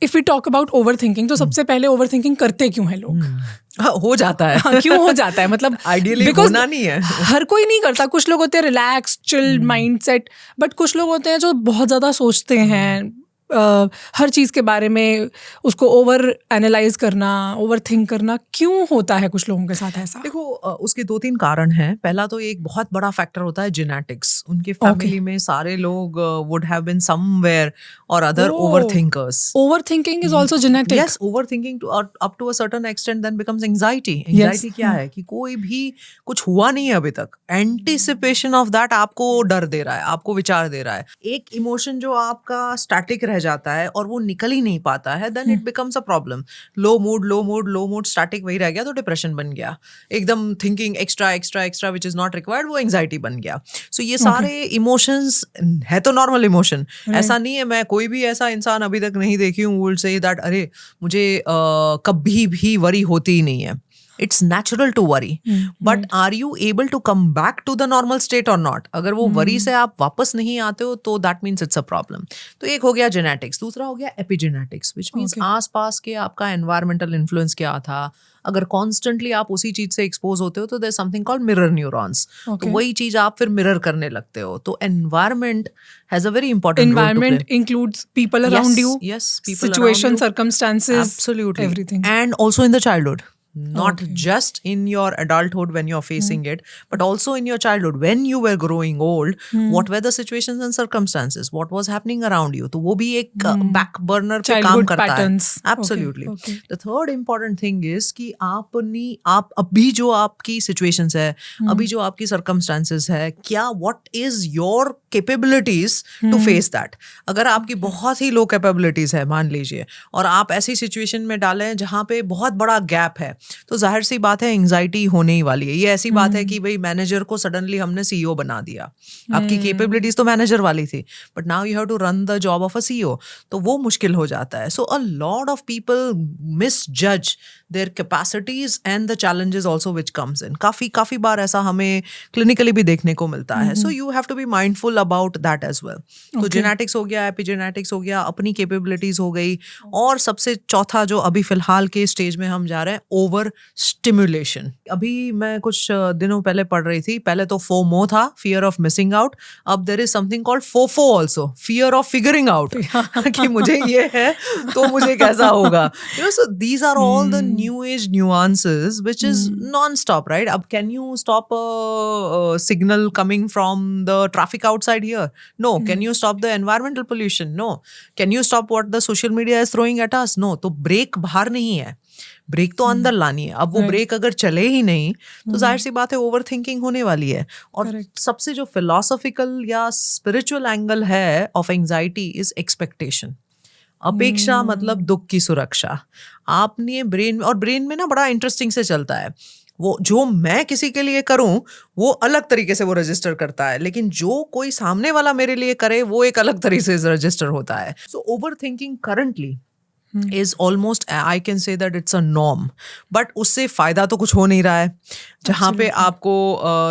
If we talk about overthinking, तो सबसे पहले ओवर थिंकिंग करते क्यों हैं लोग? हो जाता है। हाँ, क्यों हो जाता है? मतलब आइडियली होना नहीं है। हर कोई नहीं करता. कुछ लोग होते हैं रिलैक्स चिल माइंडसेट, बट कुछ लोग होते हैं जो बहुत ज़्यादा सोचते हैं, हर चीज़ के बारे में उसको ओवर एनालाइज करना, ओवर थिंक करना. क्यों होता है कुछ लोगों के साथ ऐसा? देखो, उसके 2-3 कारण हैं. पहला तो एक बहुत बड़ा फैक्टर होता है जेनेटिक्स. उनके फैमिली में सारे लोग would have been somewhere or other overthinkers. Overthinking is also genetic. Yes, overthinking up to a certain extent then becomes anxiety. Anxiety क्या है कि कोई भी कुछ हुआ नहीं है अभी तक, एंटिसिपेशन ऑफ दैट आपको डर दे रहा है, आपको विचार दे रहा है. एक इमोशन जो आपका स्टैटिक रह जाता है और वो निकल ही नहीं पाता है, then it becomes a problem. Low mood static वही रह गया तो डिप्रेशन बन गया. एकदम thinking extra which is not required, वो एंजाइटी बन गया. सो ये सारे इमोशंस है तो नॉर्मल इमोशन. ऐसा नहीं है, मैं कोई भी ऐसा इंसान अभी तक नहीं देखी हूँ वुड से दैट अरे मुझे कभी भी वरी होती ही नहीं है. It's natural to worry, but are you able to come back to the normal state or not? अगर वो वरी से आप वापस नहीं आते हो तो that means it's a problem. तो एक हो गया genetics, दूसरा हो गया epigenetics, which means आसपास के आपका environmental influence क्या था. अगर constantly आप उसी चीज से expose होते हो तो there's something called mirror neurons. तो वही चीज आप फिर mirror करने लगते हो. तो environment has a very important role to play. Environment includes people around you, yes, people situation, around you. circumstances, Absolutely, everything. and also in the childhood. Not just in your adulthood when you're facing it, but also in your childhood when you were growing old. What were the situations and circumstances? What was happening around you? तो वो भी एक back burner पे काम करता patterns. है. Absolutely. The third important thing is कि आप अभी जो आपकी situations है, अभी जो आपकी circumstances है, क्या what is your capabilities to face that? अगर आपकी बहुत ही low capabilities है मान लीजिए और आप ऐसी situation में डालें जहाँ पे बहुत बड़ा gap है, तो जाहिर सी बात है एंजाइटी होने ही वाली है. ये ऐसी बात है कि भाई मैनेजर को सडनली हमने सीईओ बना दिया. आपकी कैपेबिलिटीज तो मैनेजर वाली थी, but now you have to run the job of a CEO. तो वो मुश्किल हो जाता है. So a lot of people misjudge their capacities and the challenges also which comes in. काफी बार ऐसा हमें क्लिनिकली भी देखने को मिलता है. So you have to be mindful about that as well. तो जेनेटिक्स हो गया, एपिजेनेटिक्स हो गया, अपनी कैपेबिलिटीज हो गई, और सबसे चौथा जो अभी फिलहाल के स्टेज में हम जा रहे हैं, ओवर स्टिमुलेशन. अभी मैं कुछ दिनों पहले पढ़ रही थी. पहले तो फोमो था, फियर ऑफ मिसिंग आउट. अब there is something called FOFO also, fear of figuring out. कि मुझे ये है तो मुझे कैसा होगा. So these are all the new age nuances which is non stop, right? अब can you stop signal coming from the traffic outside here? No. Can you stop the environmental pollution? No. Can you stop what the social media is throwing at us? No. तो break बाहर नहीं है, break तो अंदर लानी है. अब वो ब्रेक अगर चले ही नहीं तो जाहिर सी बात है ओवर थिंकिंग होने वाली है. और सबसे जो फिलोसॉफिकल या स्पिरिचुअल एंगल है ऑफ एंजाइटी इज एक्सपेक्टेशन. अपेक्षा मतलब दुख की सुरक्षा. आपने ब्रेन में ना बड़ा इंटरेस्टिंग से चलता है. वो जो मैं किसी के लिए करूं वो अलग तरीके से वो रजिस्टर करता है, लेकिन जो कोई सामने वाला मेरे लिए करे वो एक अलग तरीके से रजिस्टर होता है. So over thinking currently is almost, I can say that it's a norm, but उससे फायदा तो कुछ हो नहीं रहा है. जहाँ पे आपको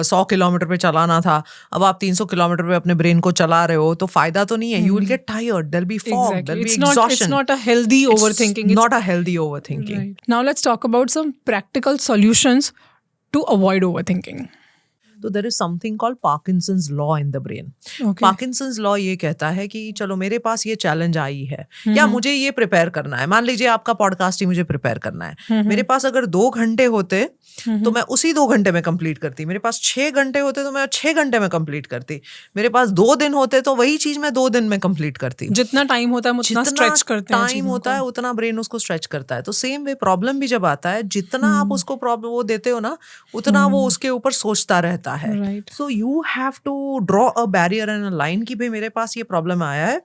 100 किलोमीटर पे चलाना था, अब आप 300 किलोमीटर पे अपने ब्रेन को चला रहे हो, तो फायदा तो नहीं है. You will get tired, there'll be fog, there'll be exhaustion. It's not a healthy overthinking. It's not a healthy overthinking. Right. Now let's talk about some practical solutions to avoid overthinking. तो there is something called Parkinson's law in the brain. Parkinson's law ये कहता है कि चलो मेरे पास ये challenge I है या मुझे ये प्रिपेयर करना है. मान लीजिए आपका पॉडकास्ट ही मुझे प्रिपेयर करना है. मेरे पास अगर 2 घंटे होते तो मैं उसी 2 घंटे में कंप्लीट करती. मेरे पास 6 घंटे होते तो मैं 6 घंटे में कंप्लीट करती. मेरे पास 2 दिन होते तो वही चीज मैं 2 दिन में कंप्लीट करती. जितना टाइम होता है उतना स्ट्रेच करते हैं. टाइम होता है उतना ब्रेन उसको स्ट्रेच करता है. तो सेम वे प्रॉब्लम भी जब आता है, जितना आप उसको प्रॉब्लम वो देते हो ना, उतना वो उसके ऊपर सोचता रहता है. So you have to draw a barrier and a line कि भाई मेरे पास ये प्रॉब्लम आया है,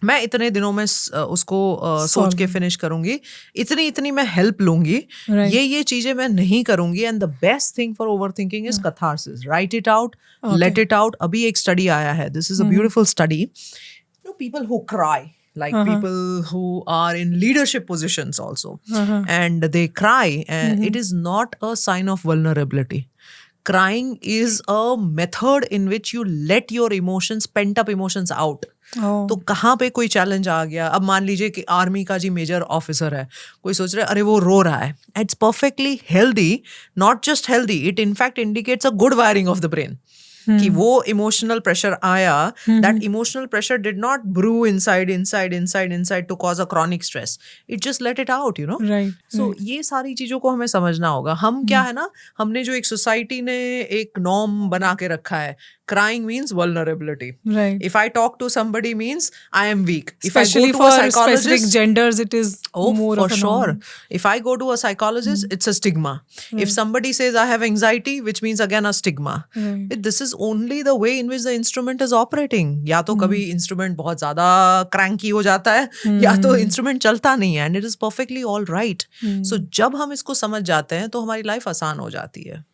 मैं इतने दिनों में उसको सोच के फिनिश करूंगी, इतनी मैं हेल्प लूंगी, ये चीजें मैं नहीं करूंगी. And the best thing for over thinking is catharsis. Right it out, late it out. अभी एक स्टडी आया है, this is a beautiful study. People who cry, like people who are in leadership positions also, and they cry, and it is not a sign of vulnerability. Crying is a method in which you let your emotions, pent up emotions out. Oh. तो कहाँ पे कोई challenge आ गया, अब मान लीजिए कि army का जी मेजर ऑफिसर है, कोई सोच रहा है अरे वो रो रहा है, it's perfectly healthy, not just healthy, it in fact indicates a good wiring of the brain कि वो इमोशनल प्रेशर आया, that emotional pressure did not brew inside to cause a chronic stress, it just let it out, you know. Right. So ये सारी चीजों को हमें समझना होगा. हम क्या है ना, हमने जो एक सोसाइटी ने एक नॉर्म बना के रखा है, crying means vulnerability. Right. If I talk to somebody means I am weak. If I Especially go to for a specific psychologist, genders, it is oh, more for of a sure. norm. If I go to a psychologist, it's a stigma. If somebody says I have anxiety, which means again a stigma. Right. This is only the way in which the instrument is operating. या तो कभी instrument बहुत ज़्यादा cranky हो जाता है, या तो instrument चलता नहीं है, and it is perfectly all right. So जब हम इसको समझ जाते हैं तो हमारी लाइफ आसान हो जाती है.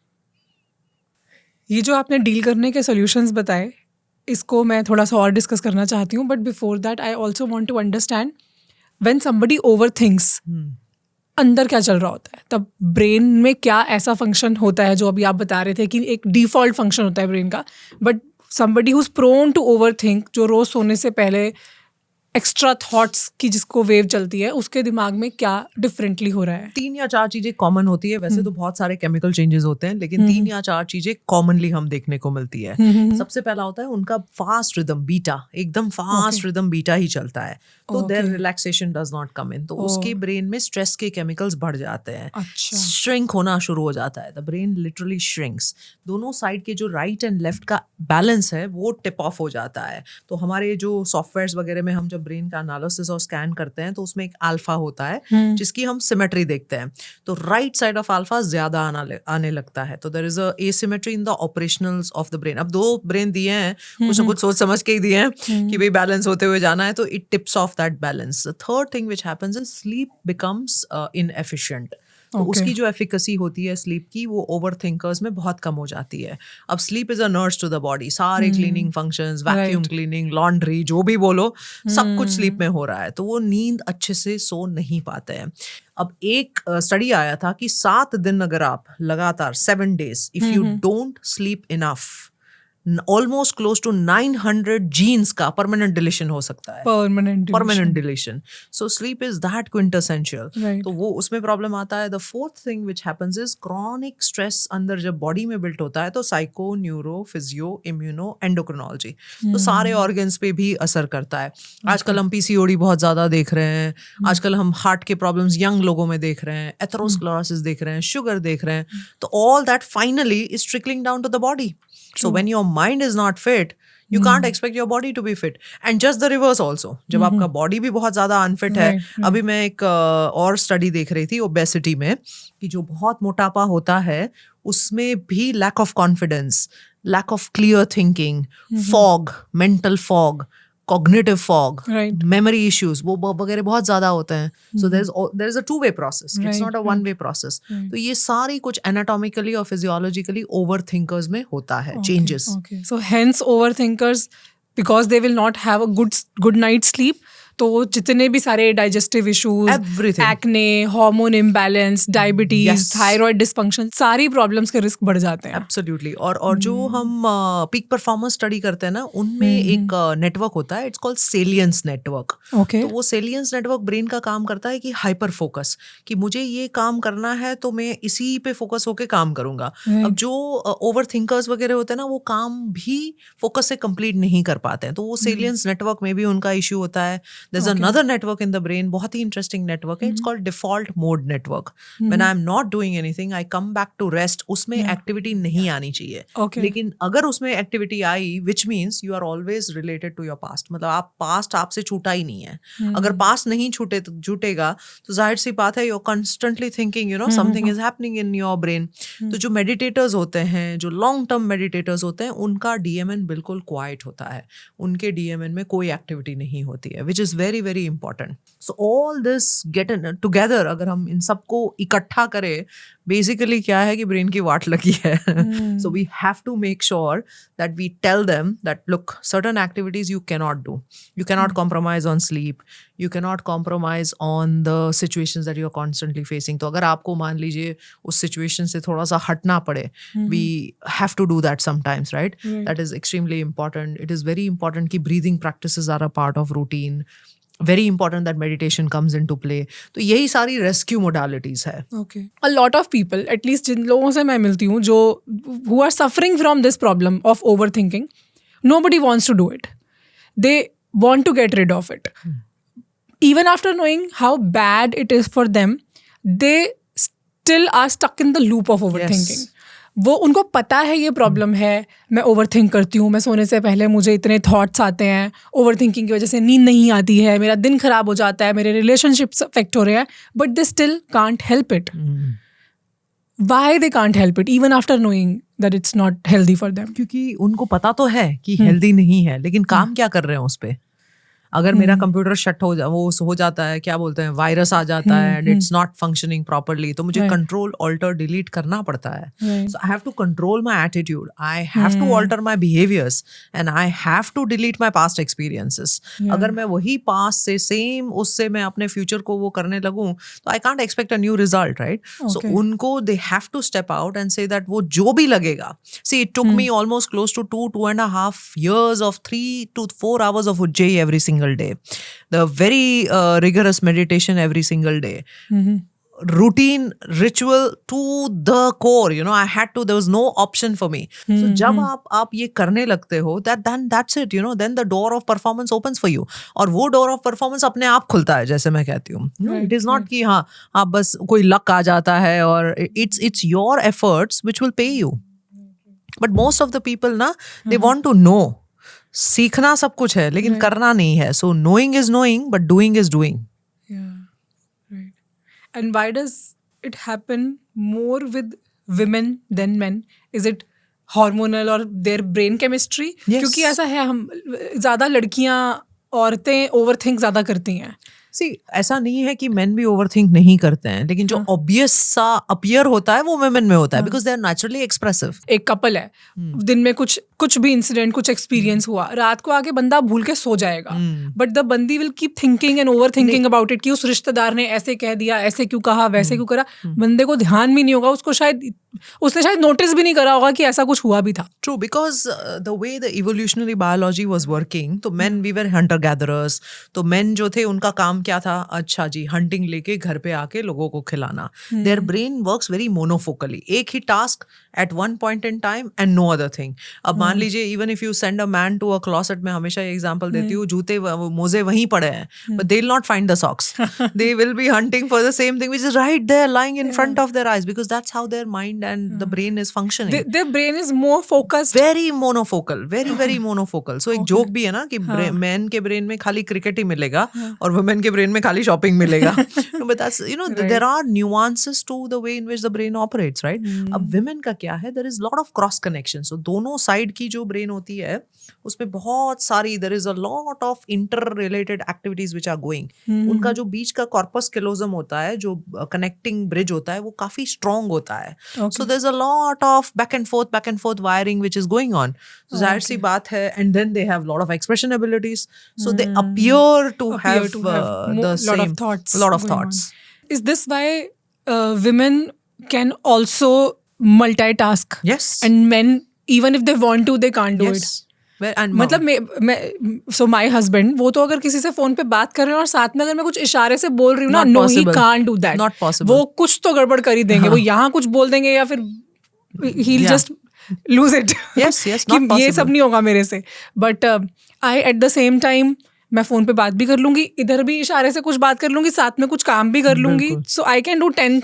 ये जो आपने डील करने के सॉल्यूशंस बताए, इसको मैं थोड़ा सा और डिस्कस करना चाहती हूँ, but before that I also want to understand when somebody overthinks, अंदर क्या चल रहा होता है, तब ब्रेन में क्या ऐसा फंक्शन होता है जो अभी आप बता रहे थे कि एक डिफॉल्ट फंक्शन होता है ब्रेन का, but somebody who is prone to overthink, जो रोज सोने से पहले एक्स्ट्रा थॉट्स की जिसको वेव चलती है, उसके दिमाग में क्या डिफरेंटली हो रहा है? 3 या 4 चीजें कॉमन होती है. वैसे तो बहुत सारे केमिकल चेंजेस होते हैं, लेकिन 3 या 4 चीजें कॉमनली हम देखने को मिलती है. सबसे पहला होता है उनका फास्ट रिदम, बीटा, एकदम फास्ट रिदम बीटा ही चलता है, तो there relaxation does not come in, तो उसके ब्रेन में स्ट्रेस के केमिकल्स बढ़ जाते हैं, श्रिंक होना शुरू हो जाता है. The brain literally shrinks. दोनों साइड के जो राइट एंड लेफ्ट का बैलेंस है वो टिप ऑफ हो जाता है. तो हमारे जो सॉफ्टवेयर्स वगैरह में हम जब ब्रेन का एनालिसिस और स्कैन करते हैं तो उसमें एक अल्फा होता है जिसकी हम सिमेट्री देखते हैं, तो राइट साइड ऑफ अल्फा ज्यादा आने लगता है. तो there is a asymmetry in the operationals of the brain. अब 2 ब्रेन दिए हैं, कुछ ना कुछ सोच समझ के ही दिए हैं कि भाई बैलेंस होते हुए जाना है, तो it tips of that balance. The third thing which happens is sleep becomes inefficient. तो उसकी जो एफिकेसी होती है स्लीप की, वो ओवर थिंकर्स में बहुत कम हो जाती है. अब sleep is a nurse to the body. सारे cleaning functions, vacuum cleaning, laundry, जो भी बोलो, सब कुछ स्लीप में हो रहा है, तो वो नींद अच्छे से सो नहीं पाते हैं. अब एक स्टडी आया था कि 7 दिन अगर आप लगातार 7 days, if you don't sleep enough, almost close to 900 genes का परमानेंट डिलीशन हो सकता है. Permanent deletion. So sleep is that quintessential. तो वो उसमें प्रॉब्लम आता है. The fourth thing which happens is chronic stress अंदर जब बॉडी में बिल्ट होता है, तो psycho, neuro, physio, immuno, endocrinology, तो सारे ऑर्गन्स पे भी असर करता है. आजकल हम पीसीओडी बहुत ज्यादा देख रहे हैं, आजकल हम हार्ट के प्रॉब्लम्स यंग लोगों में देख रहे हैं, एथेरोस्क्लेरोसिस देख रहे हैं, शुगर देख रहे हैं. तो all that finally is trickling down to the body. So when your mind is not fit, you can't expect your body to be fit. And just the reverse also. जब आपका body भी बहुत ज़्यादा unfit है. अभी मैं एक और study देख रही थी obesity में, कि जो बहुत मोटापा होता है उसमें भी lack of confidence, lack of clear thinking, fog, mental fog, cognitive fog, memory issues, वो वगैरह बहुत ज़्यादा होते हैं. So there is a two-way process. It's not a one-way process. तो ये सारी कुछ anatomically और physiologically overthinkers में होता है changes. Okay. So hence overthinkers, because they will not have a good night's sleep, तो जितने भी सारे digestive issues, acne, hormone imbalance, diabetes, thyroid dysfunction, सारी प्रॉब्लम्स के रिस्क बढ़ जाते हैं. एब्सोल्युटली. और जो हम पीक परफॉर्मेंस स्टडी करते हैं ना, उनमें एक नेटवर्क होता है, इट्स कॉल्ड सेलियंस नेटवर्क. तो वो सेलियंस नेटवर्क ब्रेन का काम करता है कि हाइपर फोकस, कि मुझे ये काम करना है तो मैं इसी पे फोकस होके काम करूंगा. अब जो ओवर थिंकर्स वगैरह होते हैं ना, वो काम भी फोकस से कंप्लीट नहीं कर पाते हैं, तो वो सेलियंस नेटवर्क में भी उनका इश्यू होता है. There's another network in the brain, बहुत ही interesting network है. It's called default mode network. When I'm not doing anything, I come back to rest. उसमें activity नहीं आनी चाहिए. लेकिन अगर उसमें activity I, which means you are always related to your past. मतलब आप past आपसे छूटा ही नहीं है. अगर past नहीं छूटेगा, तो जाहिर सी बात है you're constantly thinking, you know, something is happening in your brain. तो जो meditators होते हैं, जो long term meditators होते हैं, उनका DMN बिल्कुल quiet होता है. उनके DMN में कोई activity नहीं होती है, which is very very important. So all this get in together, अगर हम इन सबको इकट्ठा करें, बेसिकली क्या है कि ब्रेन की वाट लगी है. So we have to make sure that we tell them that look, certain activities you cannot do. You cannot compromise on sleep. You cannot compromise on the situations that you are constantly facing. तो अगर आपको मान लीजिए उस situation से थोड़ा सा हटना पड़े, we have to do that sometimes, right? That is extremely important. It is very important कि breathing practices are a part of routine. Very important that meditation comes into play. तो यही सारी rescue modalities है. Okay. A lot of people, at least जिन लोगों से मैं मिलती हूँ जो who are suffering from this problem of overthinking, nobody wants to do it. They want to get rid of it. Even after knowing how bad it is for them, they still are stuck in the loop of overthinking. Yes. वो उनको पता है ये problem है, मैं overthink करती हूँ, मैं सोने से पहले मुझे इतने थॉट्स आते हैं, ओवरथिंकिंग की वजह से नींद नहीं आती है, मेरा दिन खराब हो जाता है, मेरे रिलेशनशिप्स अफेक्ट हो रहे हैं, but they still can't help it. Why they can't help it even after knowing that it's not healthy for them? क्योंकि उनको पता तो है कि हेल्दी नहीं है, लेकिन काम क्या कर रहे हैं उस पे. अगर मेरा कंप्यूटर शट हो जाता है, क्या बोलते हैं, वायरस आ जाता है and it's not functioning properly, तो मुझे कंट्रोल ऑल्टर डिलीट करना पड़ता है. So I have to control my attitude, I have to alter my behaviours and I have to delete my past experiences. अगर मैं वही पास्ट से सेम उससे मैं अपने फ्यूचर को वो करने लगूं तो I can't expect a new result, right? सो उनको they have to step out and say that वो जो भी लगेगा. See it took me almost close to 2.5 years of 3 to 4 hours of Ujjayi every single day. The very rigorous meditation every single day. Routine, ritual to the core, you know, I had to, there was no option for me. So जब आप ये करने लगते हो, then that's it, you know, then the door of performance opens for you. और वो door of performance अपने आप खुलता है, जैसे मैं कहती हूँ. It is not कि हाँ आप बस कोई luck आ जाता है, और it's your efforts which will pay you. But most of the people ना, they want to know. सीखना सब कुछ है लेकिन करना नहीं है. सो knowing is knowing but doing is doing. And why does it happen more with women than men? Is it hormonal or their brain chemistry? क्योंकि ऐसा है, हम ज्यादा लड़कियां, औरतें ओवरथिंक ज्यादा करती हैं. सी ऐसा नहीं है कि मेन भी ओवरथिंक नहीं करते हैं, लेकिन जो ऑब्वियस सा अपीयर होता है वो वुमेन में होता है, because they are naturally expressive. एक कपल है, दिन में कुछ भी इंसिडेंट, कुछ एक्सपीरियंस हुआ, रात को आके बंदा भूल के सो जाएगा, बट द बंदी will keep thinking and over thinking about it कि उस रिश्तेदार ने ऐसे कह दिया, ऐसे क्यों कहा, वैसे क्यों करा. बंदे को ध्यान भी नहीं होगा, उसने शायद नोटिस भी नहीं करा होगा कि ऐसा कुछ हुआ भी था. True, because the way the evolutionary biology was working, तो men we were hunter gatherers. तो मेन जो थे उनका काम क्या था, अच्छा जी हंटिंग लेके घर पे आके लोगों को खिलाना. Their brain works very monofocally, एक ही task at one point in time and no other thing. अब मान लीजिए even if you send a man to a closet, मैं हमेशा ये एग्जांपल देती हूँ, जूते मोजे वहीं पड़े हैं, but they will not find the socks. They will be hunting for the same thing which is right there lying in front of their eyes, because that's how their mind and the brain is functioning. Their brain is more focused. Very monofocal, very monofocal. So एक joke भी है ना कि men के brain में खाली cricket ही मिलेगा और women के brain में खाली shopping मिलेगा. But that's, you know, there are nuances to the way in which the brain operates, right? अब women का क्या है, there is lot of cross connection. So दोनों side की जो brain होती है उसमें बहुत सारी, there is a lot of interrelated activities which are going. उनका जो बीच का corpus callosum होता है, जो connecting bridge होता है, वो काफी strong होता है. So there's a lot of back and forth wiring which is going on. So जाहिर सी बात है, and then they have lot of expression abilities. So they appear to have the same lot of thoughts. Is this why women can also multitask? Yes. And men, even if they want to, they can't do it. मतलब so my husband, वो तो अगर किसी से phone पे बात कर रहे हैं और साथ में अगर मैं कुछ इशारे से बोल रही हूँ ना, no, he can't do that. Not possible. वो कुछ तो गड़बड़ कर ही देंगे. वो यहाँ कुछ बोल देंगे या फिर he'll just lose it. Yes, not possible. ये सब नहीं होगा मेरे से. But I at the same time, मैं फोन पे बात भी कर लूंगी, इधर भी इशारे से कुछ बात कर लूंगी, साथ में कुछ काम भी कर लूंगी. So I can do 10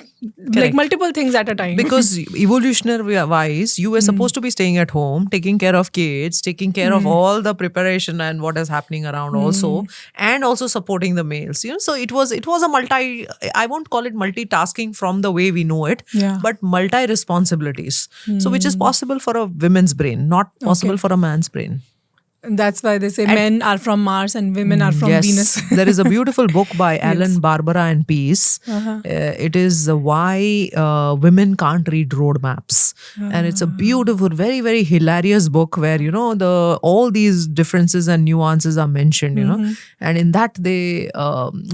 like multiple things at a time. Because evolutionary wise, you were supposed to be staying at home, taking care of kids, taking care of all the preparation and what is happening around also, and also supporting the males. You know, so it was a I won't call it multitasking from the way we know it, but multi responsibilities. So which is possible for a women's brain, not possible for a man's brain. That's why they say men are from Mars and women are from yes. Venus. There is a beautiful book by Alan Barbara and Peace. It is why women can't read road maps, and it's a beautiful, very very hilarious book where all these differences and nuances are mentioned. And in that they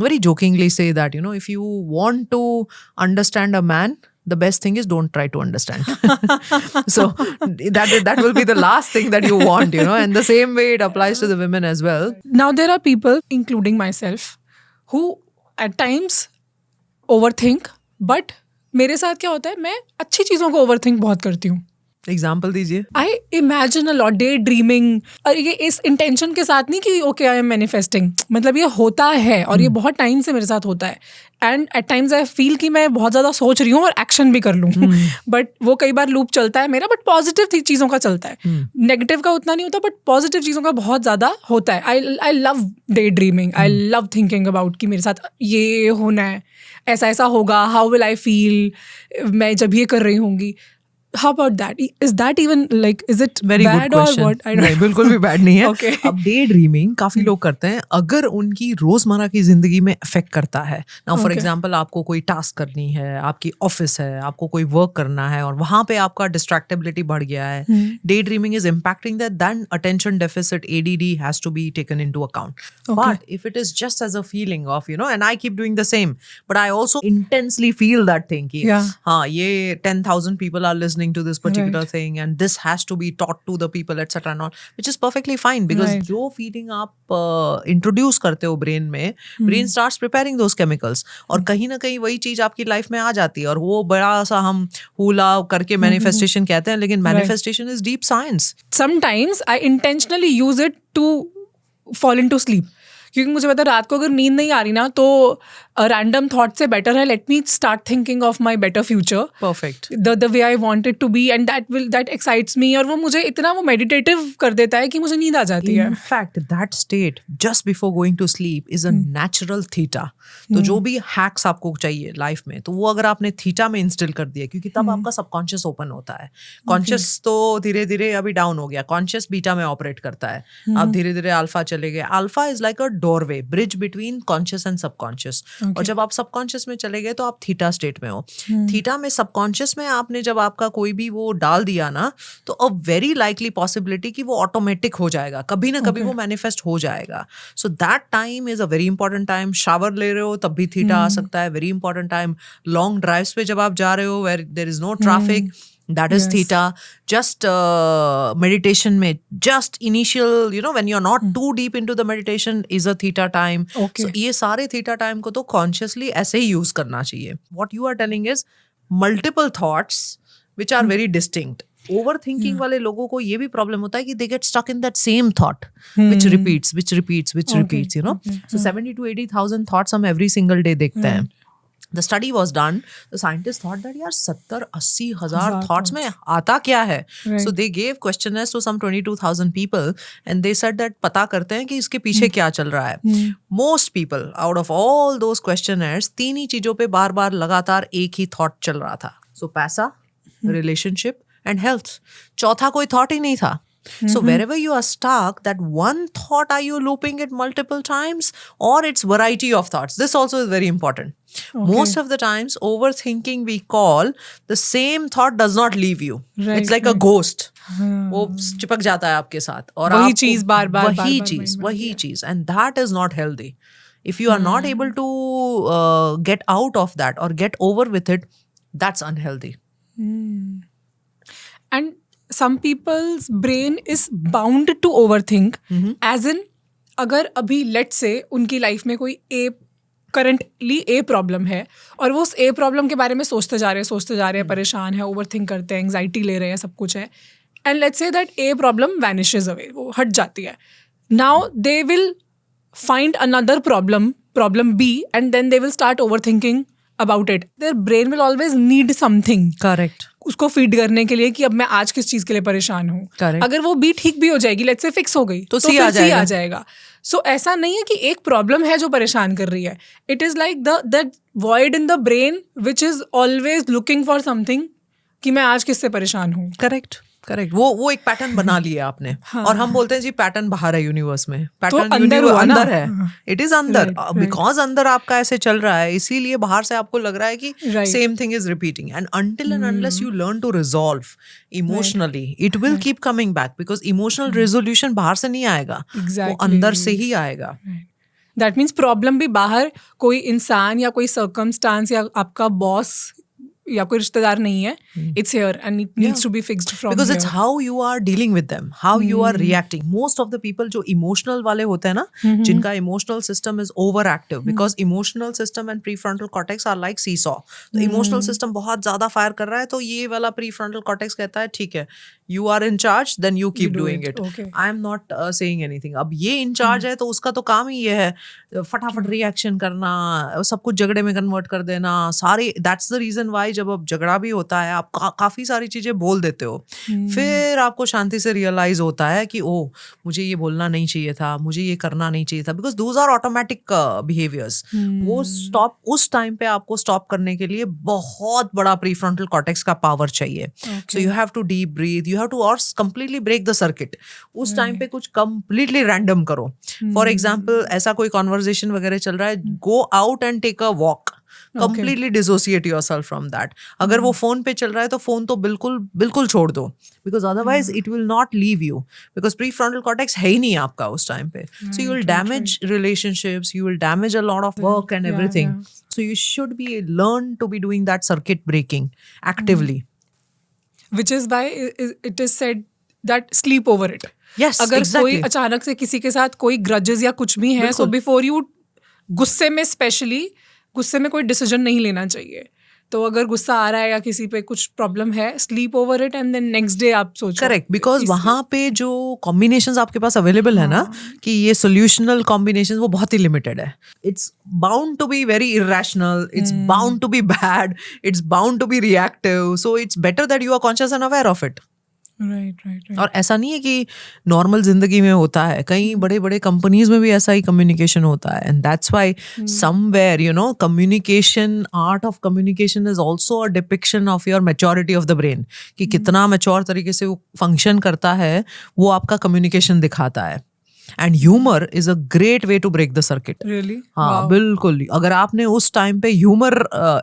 very jokingly say that if you want to understand a man, the best thing is don't try to understand. So that will be the last thing that you want, and the same way it applies to the women as well. Now there are people, including myself, who at times overthink, but मेरे साथ क्या होता है, मैं अच्छी चीज़ों को overthink बहुत करती हूँ. एग्जाम्पल दीजिए. I imagine a lot, day dreaming, और ये इस इंटेंशन के साथ नहीं कि ओके आई एम मैनिफेस्टिंग, मतलब ये होता है और ये बहुत टाइम से मेरे साथ होता है. And at times I feel कि मैं बहुत ज़्यादा सोच रही हूँ और एक्शन भी कर लूँ, बट वो कई बार लूप चलता है मेरा, बट पॉजिटिव चीज़ों का चलता है. नेगेटिव का उतना नहीं होता, बट पॉजिटिव चीज़ों का बहुत ज़्यादा होता है. I love day dreaming, I love thinking about कि मेरे साथ ये होना है, ऐसा ऐसा होगा, हाउ विल आई फील मैं जब ये कर रही होंगी. How about that? Is that even like, is it very bad good question. or what? I don't नहीं, बिल्कुल भी बैड नहीं है. Okay. अब डे ड्रीमिंग काफी लोग करते हैं अगर उनकी रोजमर्रा की जिंदगी में अफेक्ट करता है. नाउ फॉर एग्जांपल आपको कोई टास्क करनी है, आपकी ऑफिस है, आपको कोई वर्क करना है और वहां पे आपका डिस्ट्रैक्टेबिलिटी बढ़ गया है. Day dreaming is impacting that, then attention deficit ADD has to be taken into account. But if it is just as a feeling of and I keep doing the same, but I also intensely feel that thing कि हाँ ये 10,000 people are listening to this particular thing and this has to be taught to the people etc and all, which is perfectly fine because जो feeling आप introduce करते हो brain में, brain starts preparing those chemicals और कहीं ना कहीं वही चीज आपकी लाइफ में आ जाती है. और वो बड़ा सा हम हुला करके manifestation कहते हैं, लेकिन manifestation is deep science. Sometimes I intentionally use it to fall into sleep, क्योंकि मुझे पता है रात को अगर नींद नहीं आ रही ना तो रैंडम थॉट से बेटर है let me start thinking of my better future, perfect, the way I want it to be, and that excites me. और वो मुझे इतना वो मेडिटेटिव कर देता है कि मुझे नींद आ जाती है. In fact, that state just before going to sleep is a natural theta. तो जो भी हैक्स आपको चाहिए लाइफ में, तो वो अगर आपने थीटा में इंस्टिल कर दिया, क्योंकि तब आपका सबकॉन्शियस ओपन होता है. कॉन्शियस तो धीरे धीरे अभी डाउन हो गया, कॉन्शियस बीटा में ऑपरेट करता है. आप धीरे धीरे अल्फा चले गए. Alpha is like a doorway, bridge between conscious and subconscious. और जब आप सबकॉन्शियस में चले गए तो आप थीटा स्टेट में हो. थीटा में सबकॉन्शियस में आपने जब आपका कोई भी वो डाल दिया ना, तो अ वेरी लाइकली पॉसिबिलिटी कि वो ऑटोमेटिक हो जाएगा, कभी ना कभी वो मैनिफेस्ट हो जाएगा. So that time is a very important time. Shower ले रहे हो तब भी थीटा आ सकता है, very important time. Long drives पे जब आप जा रहे हो where there is no traffic, that is theta. Just meditation mein, just initial, when you're not too deep into the meditation is a theta time. Okay. So ye sare theta time ko to consciously aise hi use karna chahiye. What you are telling is multiple thoughts which are very distinct. Overthinking वाले लोगों को ये भी problem होता है कि they get stuck in that same thought which repeats. So 70 to 80,000 thoughts हम every single day देखते हैं. The study was done. The scientists thought that यार 70-80 हजार thoughts में आता क्या है? So they gave questionnaires to some 22,000 people and they said that पता करते हैं कि इसके पीछे क्या चल रहा है. Most people out of all those questionnaires 3 ही चीजों पे बार बार लगातार एक ही thought चल रहा था. So पैसा, relationship and health. चौथा कोई thought ही नहीं था. So wherever you are stuck, that one thought, are you looping it multiple times or it's variety of thoughts? This also is very important. Most of the times overthinking we call, the same thought does not leave you. It's like a ghost. वो चिपक जाता है आपके साथ और वही चीज बार बार वही चीज, and that is not healthy. If you are not able to get out of that or get over with it, that's unhealthy. And some people's brain is bound to overthink, as in अगर अभी late से उनकी life में कोई currently a problem है और वो उस ए प्रॉब्लम के बारे में सोचते जा रहे हैं, परेशान है, ओवरथिंक करते हैं, एंग्जाइटी ले रहे हैं, सब कुछ है, and let's say that a problem vanishes away, वो हट जाती है. Now they will find another problem B and then they will start overthinking about it. Their brain will always need something. Correct. उसको फीड करने के लिए कि अब मैं आज किस चीज के लिए परेशान हूँ. अगर वो बी ठीक भी हो जाएगी, लेट्स से फिक्स हो गई, तो सी आ जाएगा. सो ऐसा नहीं है कि एक प्रॉब्लम है जो परेशान कर रही है. It is like that void in the brain which is always looking for something कि मैं आज किससे परेशान हूँ. Correct. करेक्ट, वो एक पैटर्न बना लिया आपने। और हम बोलते हैं जी पैटर्न बाहर है यूनिवर्स में, पैटर्न अंदर हुआ ना? अंदर है, इट इज अंदर, Right, बिकॉज अंदर आपका ऐसे चल रहा है, इसीलिए बाहर से आपको लग रहा है कि Right. Same thing is repeating. And until and unless you learn to resolve emotionally, it will keep coming back, because emotional resolution बाहर से नहीं आएगा, वो Exactly. अंदर से ही आएगा। दैट मीन्स प्रॉब्लम भी बाहर कोई इंसान या कोई सर्कमस्टांस या आपका बॉस या कोई रिश्तेदार नहीं है, it's here and it needs to be fixed from because it's how you are dealing with them, how you are reacting. Most of the people जो इमोशनल वाले होते हैं ना, जिनका emotional system is over active, because emotional system and pre frontal cortex are like seesaw. तो emotional system बहुत ज्यादा fire कर रहा है, तो ये वाला प्री फ्रंटल कॉर्टेक्स कहता है ठीक है, you are in charge, then you keep doing it, I am not saying anything. अब ये इन चार्ज है तो उसका तो काम ही ये है फटाफट रिएक्शन करना, सब कुछ झगड़े में कन्वर्ट कर देना सारे। दैट्स द रीजन वाई जब अब झगड़ा भी होता है आप काफी सारी चीजें बोल देते हो, फिर आपको शांति से रियलाइज होता है कि ओह मुझे ये बोलना नहीं चाहिए था, मुझे ये करना नहीं चाहिए था, because those are automatic behaviours. वो स्टॉप, उस टाइम पे आपको स्टॉप करने के लिए बहुत बड़ा प्रीफ्रंटल कॉर्टेक्स का पावर चाहिए। So you have to deep breath, you have to और कंप्लीटली ब्रेक द सर्किट। उस टाइम पे कुछ कंप्लीटली रैंडम करो। फॉर एग्जाम्पल ऐसा कोई कॉन्वर्जेशन वगैरह चल रहा है, go out and take a walk, completely dissociate yourself from that. अगर वो फोन पे चल रहा है तो फोन तो बिल्कुल छोड़ दो, because otherwise it will not leave you, because prefrontal cortex है ही नहीं आपका उस टाइम पे। So you will damage relationships, you will damage a lot of work and everything. So you should be learn to be doing that circuit breaking actively. Which is why it is said that sleep over it. Yes, अगर exactly. कोई अचानक से किसी के साथ कोई grudges या कुछ भी है, so before you गुस्से में स्पेशली गुस्से में कोई डिसीजन नहीं लेना चाहिए। तो अगर गुस्सा आ रहा है या किसी पे कुछ प्रॉब्लम है, sleep over it and then next day आप सोचो। करेक्ट, बिकॉज वहां पे जो कॉम्बिनेशंस आपके पास अवेलेबल है ना, कि ये सोल्यूशनल कॉम्बिनेशंस वो बहुत ही लिमिटेड है। It's bound to be very irrational, it's bound to be bad, it's bound to be reactive, so it's better that you are conscious and aware of it. Right. और ऐसा नहीं है कि नॉर्मल जिंदगी में होता है, कई बड़े बड़े कंपनीज में भी ऐसा ही कम्युनिकेशन होता है। And that's why somewhere you know communication, art of communication is also a depiction of your maturity of the brain, कि कितना मैच्योर तरीके से वो फंक्शन करता है, वो आपका कम्युनिकेशन दिखाता है। And humour is a great way to break the circuit. Really? हाँ बिल्कुल, अगर आपने उस टाइम पे ह्यूमर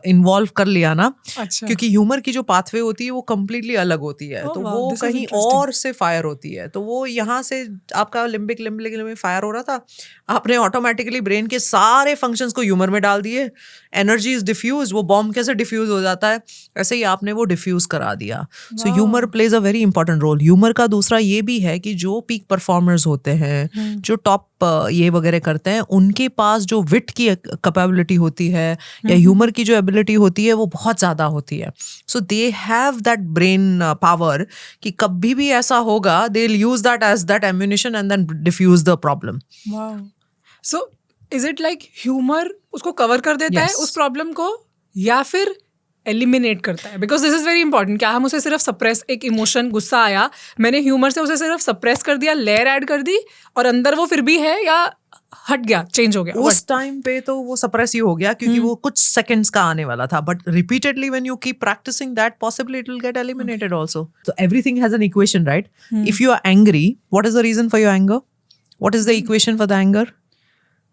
इन्वॉल्व कर लिया ना, अच्छा। क्योंकि ह्यूमर की जो पाथवे होती है वो कम्प्लीटली अलग होती है, तो वो कहीं और से फायर होती है। तो वो यहाँ से आपका लिम्बिक में फायर हो रहा था, आपने ऑटोमेटिकली ब्रेन के सारे फंक्शंस को ह्यूमर में डाल दिए, एनर्जी इज डिफ्यूज, वो बॉम्ब कैसे डिफ्यूज हो जाता है ऐसे ही आपने वो डिफ्यूज करा दिया। So humour plays a very important role. Humour का दूसरा ये भी है कि जो पीक परफॉर्मर्स होते हैं, जो टॉप ये वगैरह करते हैं, उनके पास जो विट की कैपेबिलिटी होती है या ह्यूमर की जो एबिलिटी होती है वो बहुत ज़्यादा होती है। So they have that brain power कि कभी भी ऐसा होगा, they will use that as that ammunition and then defuse the problem. So is it like humour उसको कवर कर देता है उस प्रॉब्लम को, या फिर एलिमिनेट करता है? Because this is very important. क्या हम उसे सिर्फ सप्रेस, एक इमोशन गुस्सा आया, मैंने ह्यूमर से उसे सिर्फ सप्रेस कर दिया, लेयर ऐड कर दी और अंदर वो फिर भी है, या हट गया, चेंज हो गया? उस टाइम पे तो वो सप्रेस ही हो गया क्योंकि वो कुछ सेकंड्स का आने वाला था, but repeatedly when you keep practising that, possibly it will get eliminated also. So everything has an equation, right? If you are angry, what is the reason for your anger? What is the equation for the anger?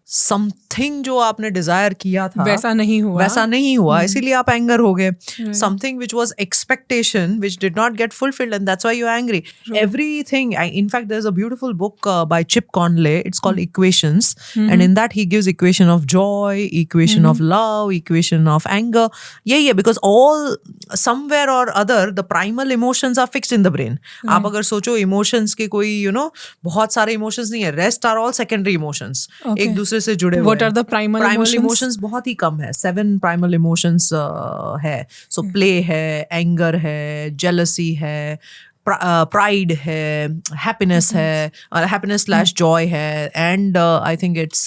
Something जो आपने Dzire किया था वैसा नहीं हुआ, इसीलिए आप anger हो गए। Something which was expectation which did not get fulfilled and that's why you are angry. Everything, in fact there's a beautiful book by Chip Conley, it's called Equations, and in that he gives equation of joy, equation of love, equation of anger. Yeah, because all somewhere or other the primal emotions are fixed in the brain. आप अगर सोचो emotions के कोई बहुत सारे emotions नहीं है, rest are all secondary emotions, एक दूसरे से जुड़े हुए। What are the primal emotions? बहुत ही कम है, 7 primal emotions है। So play है, anger है, jealousy है, pride है, happiness है, happiness / joy है, and I think it's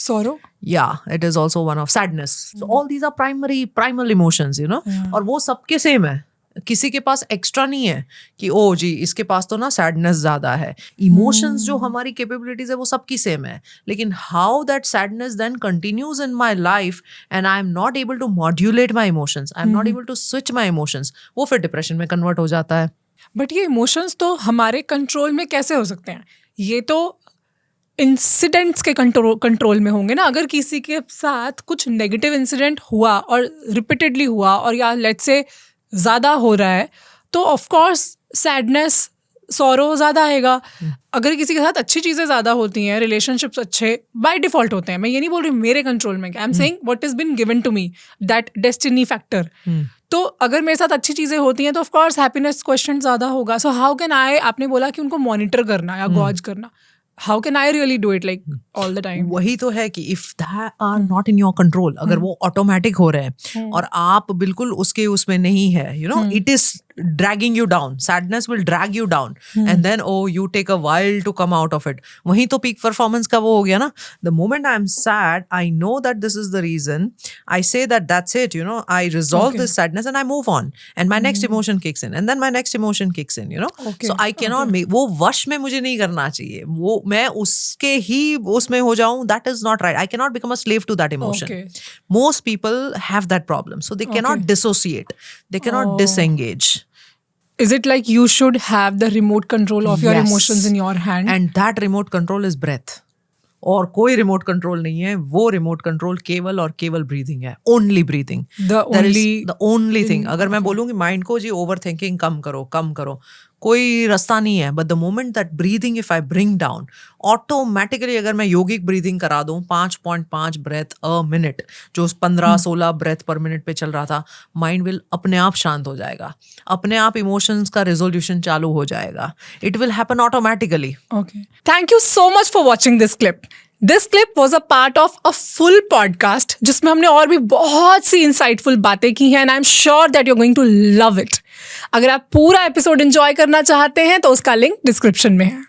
sorrow. Yeah, it is also one of sadness. So all these are primal emotions, और वो सबके सेम है, किसी के पास एक्स्ट्रा नहीं है कि ओ जी इसके पास तो ना सैडनेस ज्यादा है। इमोशंस जो हमारी कैपेबिलिटीज है वो सबकी सेम है, लेकिन how that sadness then continues in my life and I am not able to modulate my emotions, I am not able to switch my emotions, वो फिर डिप्रेशन में कन्वर्ट हो जाता है। बट ये इमोशंस तो हमारे कंट्रोल में कैसे हो सकते हैं? ये तो इंसिडेंट्स के कंट्रोल में होंगे ना. अगर किसी के साथ कुछ नेगेटिव इंसिडेंट हुआ और रिपीटेडली हुआ और या लेट्स से ज़्यादा हो रहा है, तो ऑफ कोर्स सैडनेस, सॉरो ज़्यादा आएगा. अगर किसी के साथ अच्छी चीज़ें ज़्यादा होती हैं, रिलेशनशिप्स अच्छे बाय डिफ़ॉल्ट होते हैं, मैं ये नहीं बोल रही मेरे कंट्रोल में, I am saying what is been given to me, that destiny factor. तो अगर मेरे साथ अच्छी चीज़ें होती हैं तो ऑफ कोर्स हैप्पीनेस क्वेश्चन ज़्यादा होगा. सो हाउ कैन आई, आपने बोला कि उनको मॉनिटर करना या गॉज करना, how can I really do it like all the time? वही तो है कि if that are not in your control, अगर वो ऑटोमेटिक हो रहे हैं और आप बिल्कुल उसके उसमें नहीं है, you know, it is dragging you down, sadness will drag you down, and then you take a while to come out of it. वही तो peak performance का वो हो गया ना. The moment I'm sad, I know that this is the reason. I say that that's it, you know, I resolve this sadness and I move on, and my next emotion kicks in, and then my next emotion kicks in, you know. So I cannot make, वो वश में मुझे नहीं करना चाहिए, वो मैं उसके ही उसमें हो जाऊं, that is not right. I cannot become a slave to that emotion. Most people have that problem, so they cannot dissociate, they cannot disengage. Is it like you should have the remote control of your emotions in your hand? And that remote control is breath. और कोई remote control नहीं है, वो remote control केवल और केवल breathing है. Only breathing, the only thing. अगर मैं बोलूँ कि माइंड को जी ओवर थिंकिंग कम करो, कोई रास्ता नहीं है. But the moment that breathing if I bring down, automatically अगर मैं योगिक ब्रीदिंग करा दूं 5.5 ब्रेथ अ मिनट, जो 15-16 ब्रेथ पर मिनट पे चल रहा था, माइंड विल अपने आप शांत हो जाएगा, अपने आप इमोशंस का रिजोल्यूशन चालू हो जाएगा. It will happen automatically. Okay. Thank you so much for watching this clip. This clip was a part of a full podcast जिसमें हमने और भी बहुत सी insightful बातें की हैं, and I'm sure that you're going to love it. अगर आप पूरा एपिसोड एंजॉय करना चाहते हैं तो उसका लिंक डिस्क्रिप्शन में है.